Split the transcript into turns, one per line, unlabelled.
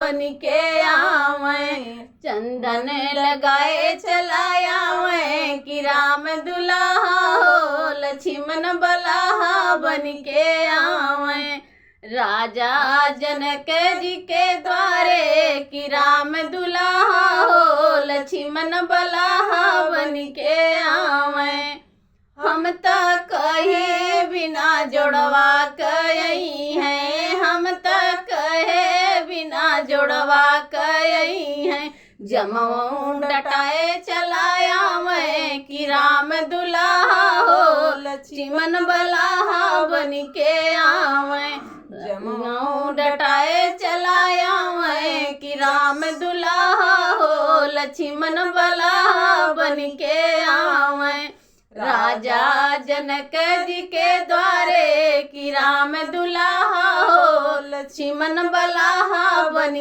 बन के आवे, चंदन लगाए चलायावे कि राम दुल्हा हो लक्ष्मण बल्हा बन के आवे। राजा जनक जी के द्वारे कि राम दुल्हा हो लक्ष्मण बल्हा बन के आवे। हम तो कहे बिना जोड़वा कही हैं, हम तो कहे बिना जोड़वा कही हैं। जमऊ डटाए चलाया मैं कि राम दुल्हा हो लक्ष्मण बल्हा बन के आवे। जमऊ डटाए चलाया मैं कि राम दुल्हा हो लक्ष्मण बल्हा बन के आवे। राजा जनक जी के द्वारे कि राम दुल्हा हो लक्ष्मण बल्हा बन